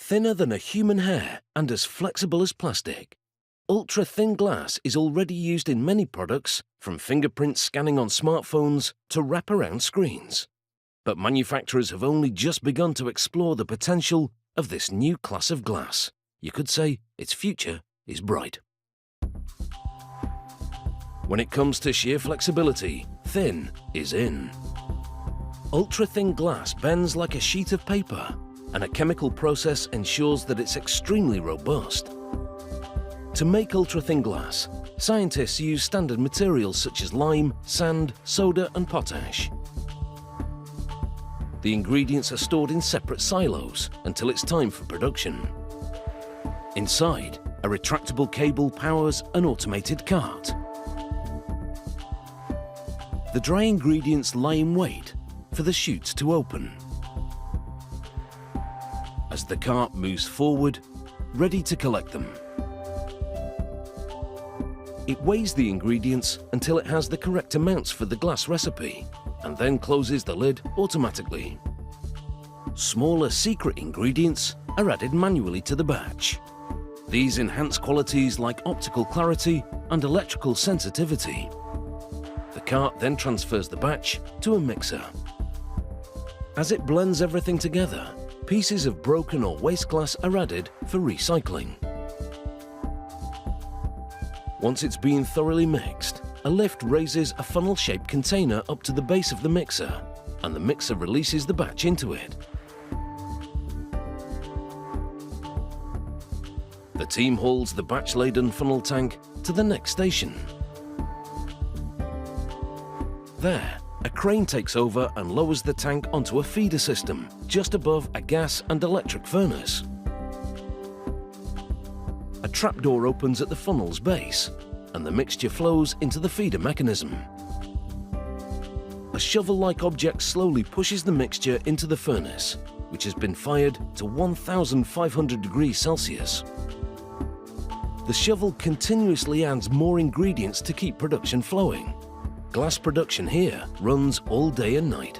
Thinner than a human hair and as flexible as plastic, ultra-thin glass is already used in many products, from fingerprint scanning on smartphones to wraparound screens. But manufacturers have only just begun to explore the potential of this new class of glass. You could say its future is bright. When it comes to sheer flexibility, thin is in. Ultra-thin glass bends like a sheet of paper, and a chemical process ensures that it's extremely robust. To make ultra-thin glass, scientists use standard materials such as lime, sand, soda and potash. The ingredients are stored in separate silos until it's time for production. Inside, a retractable cable powers an automated cart. The dry ingredients lie in wait for the chutes to open. As the cart moves forward, ready to collect them. It weighs the ingredients until it has the correct amounts for the glass recipe, and then closes the lid automatically. Smaller secret ingredients are added manually to the batch. These enhance qualities like optical clarity and electrical sensitivity. The cart then transfers the batch to a mixer. As it blends everything together, pieces of broken or waste glass are added for recycling. Once it's been thoroughly mixed, a lift raises a funnel-shaped container up to the base of the mixer, and the mixer releases the batch into it. The team hauls the batch-laden funnel tank to the next station. There, a crane takes over and lowers the tank onto a feeder system just above a gas and electric furnace. A trapdoor opens at the funnel's base, and the mixture flows into the feeder mechanism. A shovel-like object slowly pushes the mixture into the furnace, which has been fired to 1,500 degrees Celsius. The shovel continuously adds more ingredients to keep production flowing. Glass production here runs all day and night.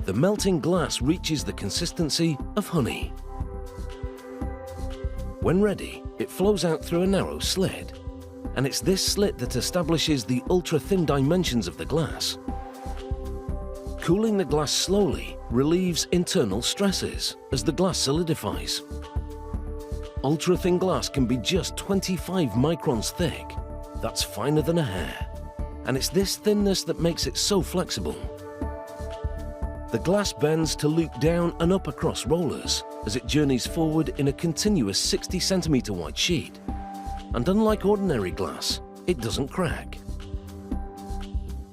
The melting glass reaches the consistency of honey. When ready, it flows out through a narrow slit, and it's this slit that establishes the ultra-thin dimensions of the glass. Cooling the glass slowly relieves internal stresses as the glass solidifies. Ultra-thin glass can be just 25 microns thick. That's finer than a hair. And it's this thinness that makes it so flexible. The glass bends to loop down and up across rollers as it journeys forward in a continuous 60 centimeter wide sheet. And unlike ordinary glass, it doesn't crack.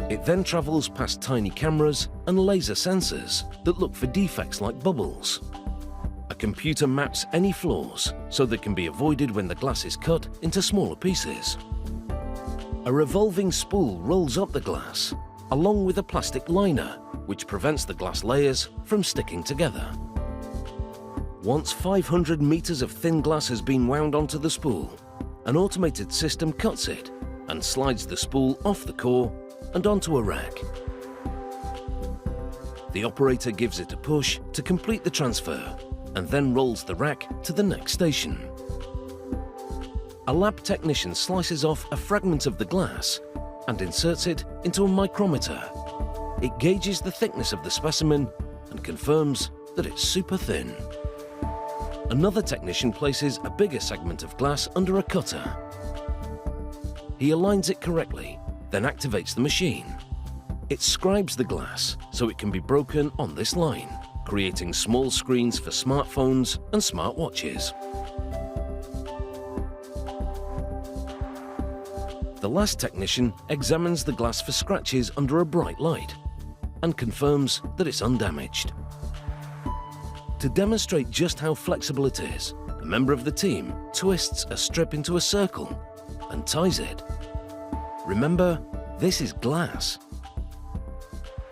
It then travels past tiny cameras and laser sensors that look for defects like bubbles. A computer maps any flaws so they can be avoided when the glass is cut into smaller pieces. A revolving spool rolls up the glass, along with a plastic liner, which prevents the glass layers from sticking together. Once 500 meters of thin glass has been wound onto the spool, an automated system cuts it and slides the spool off the core and onto a rack. The operator gives it a push to complete the transfer and then rolls the rack to the next station. A lab technician slices off a fragment of the glass and inserts it into a micrometer. It gauges the thickness of the specimen and confirms that it's super thin. Another technician places a bigger segment of glass under a cutter. He aligns it correctly, then activates the machine. It scribes the glass so it can be broken on this line, creating small screens for smartphones and smartwatches. The last technician examines the glass for scratches under a bright light and confirms that it's undamaged. To demonstrate just how flexible it is, a member of the team twists a strip into a circle and ties it. Remember, this is glass.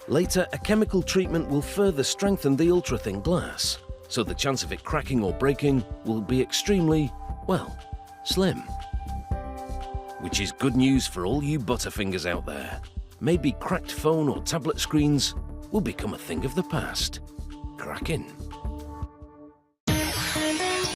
Later, a chemical treatment will further strengthen the ultra-thin glass, so the chance of it cracking or breaking will be extremely, well, slim. Which is good news for all you butterfingers out there. Maybe cracked phone or tablet screens will become a thing of the past. Cracking.